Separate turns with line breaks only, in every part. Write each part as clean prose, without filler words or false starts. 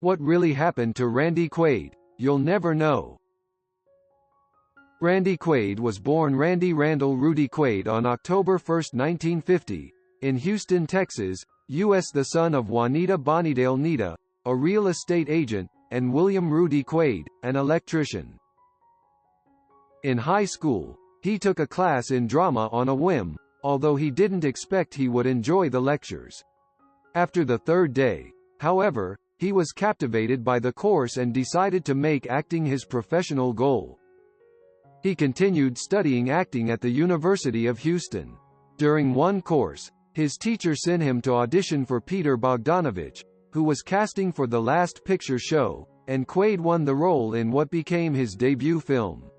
What really happened to Randy Quaid? You'll never know. Randy Quaid was born Randy Randall Rudy Quaid on October 1, 1950, in Houston, Texas, U.S. The son of Juanita Bonniedale Nita, a real estate agent, and William Rudy Quaid, an electrician. In high school, he took a class in drama on a whim, although he didn't expect he would enjoy the lectures. After the third day, however, he was captivated by the course and decided to make acting his professional goal. He continued studying acting at the University of Houston. During one course, his teacher sent him to audition for Peter Bogdanovich, who was casting for The Last Picture Show, and Quaid won the role in what became his debut film.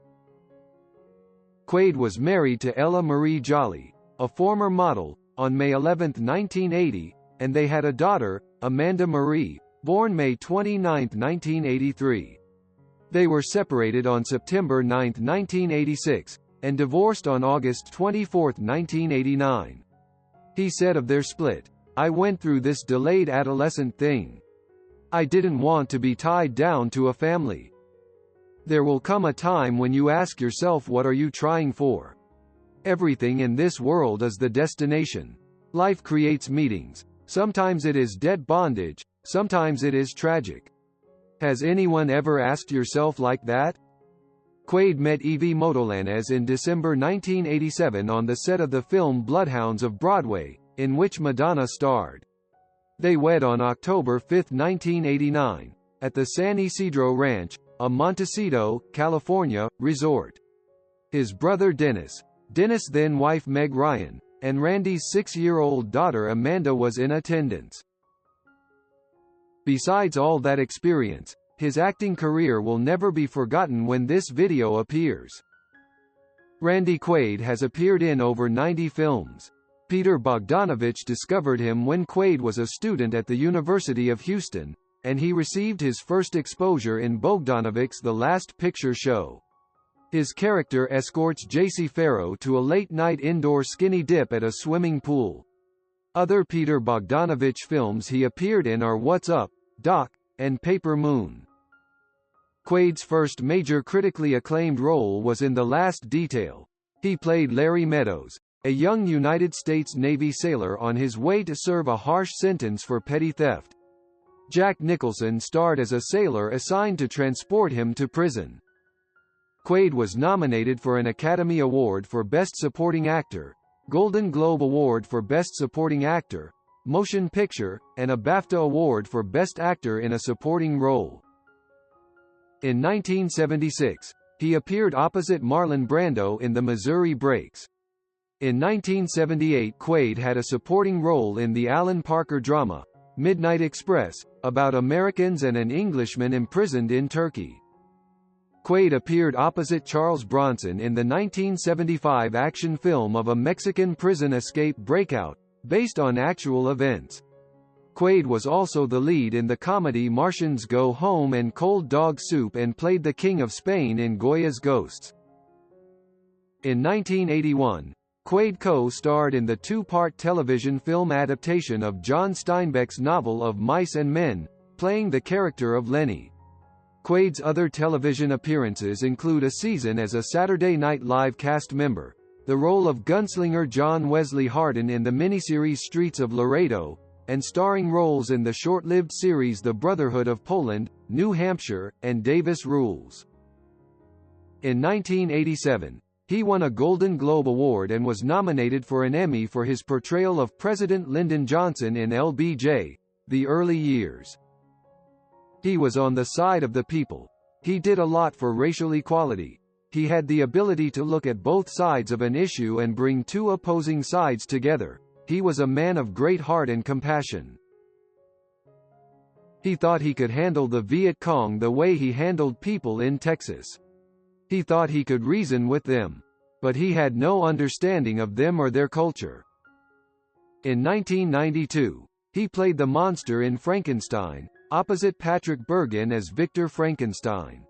Quaid was married to Ella Marie Jolly, a former model, on May 11, 1980, and they had a daughter, Amanda Marie, born May 29, 1983. They were separated on September 9, 1986, and divorced on August 24, 1989. He said of their split, "I went through this delayed adolescent thing. I didn't want to be tied down to a family. There will come a time when you ask yourself, what are you trying for? Everything in this world is the destination. Life creates meetings. Sometimes it is debt bondage, sometimes it is tragic. Has anyone ever asked yourself like that?" Quaid met Evie Motolanez in December 1987 on the set of the film Bloodhounds of Broadway, in which Madonna starred. They wed on October 5, 1989, at the San Isidro Ranch, a Montecito, California, resort. His brother Dennis' then-wife Meg Ryan, and Randy's 6-year-old daughter Amanda was in attendance. Besides all that experience, his acting career will never be forgotten when this video appears. Randy Quaid has appeared in over 90 films. Peter Bogdanovich discovered him when Quaid was a student at the University of Houston, and he received his first exposure in Bogdanovich's The Last Picture Show. His character escorts J.C. Farrow to a late-night indoor skinny dip at a swimming pool. Other Peter Bogdanovich films he appeared in are What's Up, Doc, and Paper Moon. Quaid's first major critically acclaimed role was in The Last Detail. He played Larry Meadows, a young United States Navy sailor on his way to serve a harsh sentence for petty theft. Jack Nicholson starred as a sailor assigned to transport him to prison. Quaid was nominated for an Academy Award for Best Supporting Actor, Golden Globe Award for Best Supporting Actor, Motion Picture, and a BAFTA Award for Best Actor in a Supporting Role. In 1976, he appeared opposite Marlon Brando in The Missouri Breaks. In 1978, Quaid had a supporting role in the Alan Parker drama, Midnight Express, about Americans and an Englishman imprisoned in Turkey. Quaid appeared opposite Charles Bronson in the 1975 action film of a Mexican prison escape breakout, based on actual events. Quaid was also the lead in the comedy Martians Go Home and Cold Dog Soup and played the King of Spain in Goya's Ghosts. In 1981, Quaid co-starred in the two-part television film adaptation of John Steinbeck's novel of Mice and Men, playing the character of Lenny. Quaid's other television appearances include a season as a Saturday Night Live cast member, the role of gunslinger John Wesley Hardin in the miniseries Streets of Laredo, and starring roles in the short-lived series The Brotherhood of Poland, New Hampshire, and Davis Rules. In 1987, he won a Golden Globe Award and was nominated for an Emmy for his portrayal of President Lyndon Johnson in LBJ, The Early Years. He was on the side of the people. He did a lot for racial equality. He had the ability to look at both sides of an issue and bring two opposing sides together. He was a man of great heart and compassion. He thought he could handle the Viet Cong the way he handled people in Texas. He thought he could reason with them. But he had no understanding of them or their culture. In 1992, he played the monster in Frankenstein, opposite Patrick Bergin as Victor Frankenstein.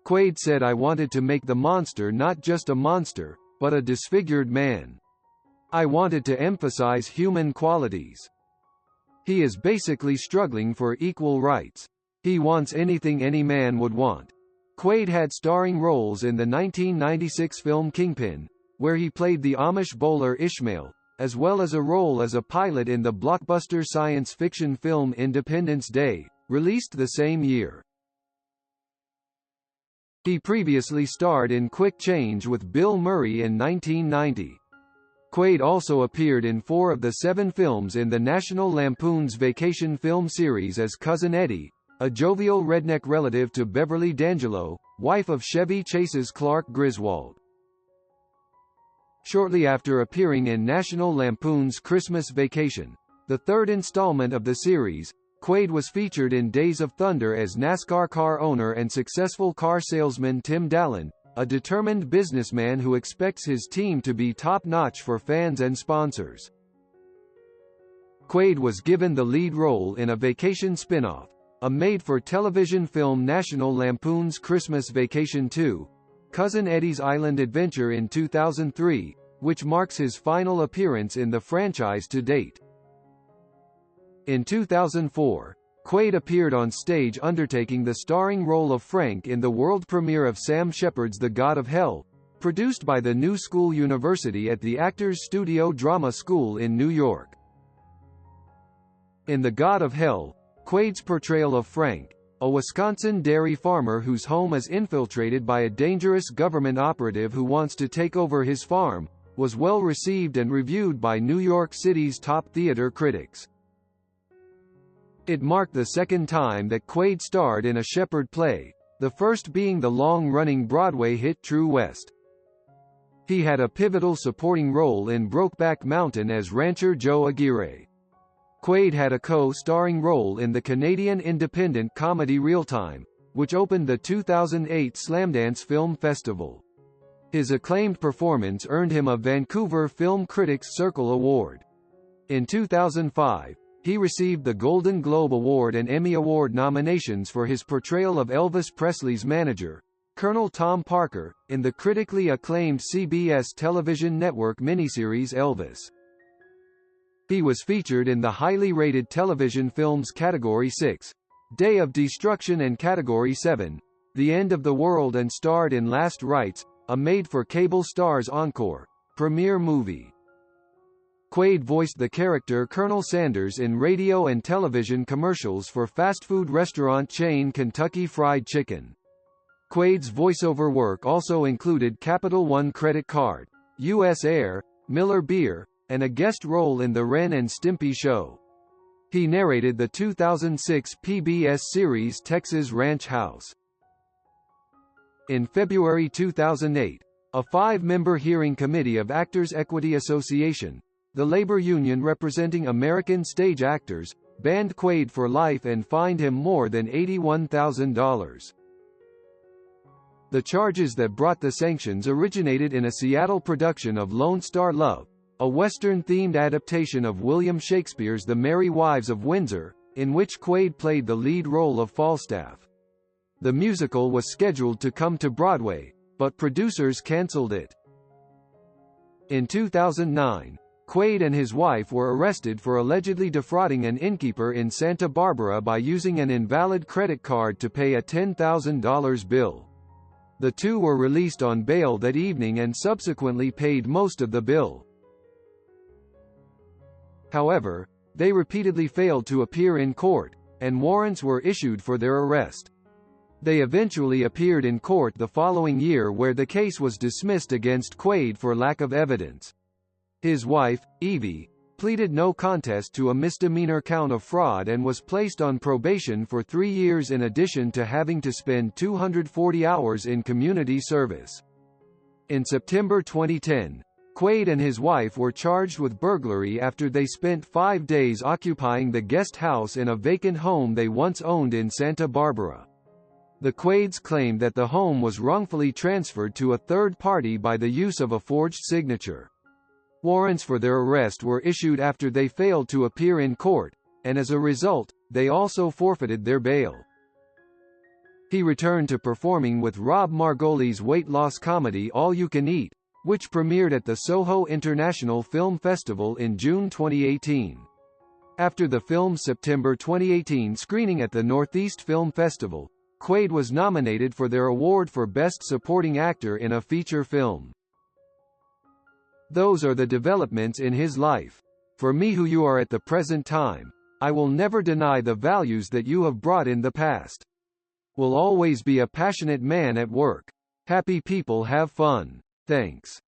Quaid said, "I wanted to make the monster not just a monster, but a disfigured man. I wanted to emphasize human qualities. He is basically struggling for equal rights. He wants anything any man would want. Quaid had starring roles in the 1996 film Kingpin, where he played the Amish bowler Ishmael, as well as a role as a pilot in the blockbuster science fiction film Independence Day, released the same year. He previously starred in Quick Change with Bill Murray in 1990. Quaid also appeared in 4 of the 7 films in the National Lampoon's Vacation film series as Cousin Eddie, a jovial redneck relative to Beverly D'Angelo, wife of Chevy Chase's Clark Griswold. Shortly after appearing in National Lampoon's Christmas Vacation, the 3rd installment of the series, Quaid was featured in Days of Thunder as NASCAR car owner and successful car salesman Tim Dallin, a determined businessman who expects his team to be top-notch for fans and sponsors. Quaid was given the lead role in a Vacation spin-off, a made-for-television film National Lampoon's Christmas Vacation 2, Cousin Eddie's Island Adventure in 2003, which marks his final appearance in the franchise to date. In 2004, Quaid appeared on stage undertaking the starring role of Frank in the world premiere of Sam Shepard's The God of Hell, produced by the New School University at the Actors Studio Drama School in New York. In The God of Hell, Quaid's portrayal of Frank, a Wisconsin dairy farmer whose home is infiltrated by a dangerous government operative who wants to take over his farm, was well received and reviewed by New York City's top theater critics. It marked the second time that Quaid starred in a Shepard play, the first being the long-running Broadway hit True West. He had a pivotal supporting role in Brokeback Mountain as rancher Joe Aguirre. Quaid had a co-starring role in the Canadian independent comedy Real-Time, which opened the 2008 Slamdance Film Festival. His acclaimed performance earned him a Vancouver Film Critics Circle Award. In 2005, he received the Golden Globe Award and Emmy Award nominations for his portrayal of Elvis Presley's manager, Colonel Tom Parker, in the critically acclaimed CBS television network miniseries Elvis. He was featured in the highly rated television films Category 6, Day of Destruction, and Category 7, The End of the World, and starred in Last Rites, a made-for-cable Starz Encore premiere movie. Quaid voiced the character Colonel Sanders in radio and television commercials for fast food restaurant chain Kentucky Fried Chicken. Quaid's voiceover work also included Capital One Credit Card, U.S. Air, Miller Beer, and a guest role in The Ren and Stimpy Show. He narrated the 2006 PBS series Texas Ranch House. In February 2008, a 5-member hearing committee of Actors Equity Association, the labor union representing American stage actors, banned Quaid for life and fined him more than $81,000. The charges that brought the sanctions originated in a Seattle production of Lone Star Love, a Western-themed adaptation of William Shakespeare's The Merry Wives of Windsor, in which Quaid played the lead role of Falstaff. The musical was scheduled to come to Broadway, but producers canceled it. In 2009, Quaid and his wife were arrested for allegedly defrauding an innkeeper in Santa Barbara by using an invalid credit card to pay a $10,000 bill. The two were released on bail that evening and subsequently paid most of the bill. However, they repeatedly failed to appear in court, and warrants were issued for their arrest. They eventually appeared in court the following year, where the case was dismissed against Quaid for lack of evidence. His wife, Evie, pleaded no contest to a misdemeanor count of fraud and was placed on probation for 3 years in addition to having to spend 240 hours in community service. In September 2010, Quaid and his wife were charged with burglary after they spent 5 days occupying the guest house in a vacant home they once owned in Santa Barbara. The Quaids claimed that the home was wrongfully transferred to a third party by the use of a forged signature. Warrants for their arrest were issued after they failed to appear in court, and as a result, they also forfeited their bail. He returned to performing with Rob Margoli's weight loss comedy All You Can Eat, which premiered at the Soho International Film Festival in June 2018. After the film's September 2018 screening at the Northeast Film Festival, Quaid was nominated for their award for Best Supporting Actor in a Feature Film. Those are the developments in his life. For me, who you are at the present time, I will never deny the values that you have brought in the past. Will always be a passionate man at work. Happy people have fun. Thanks.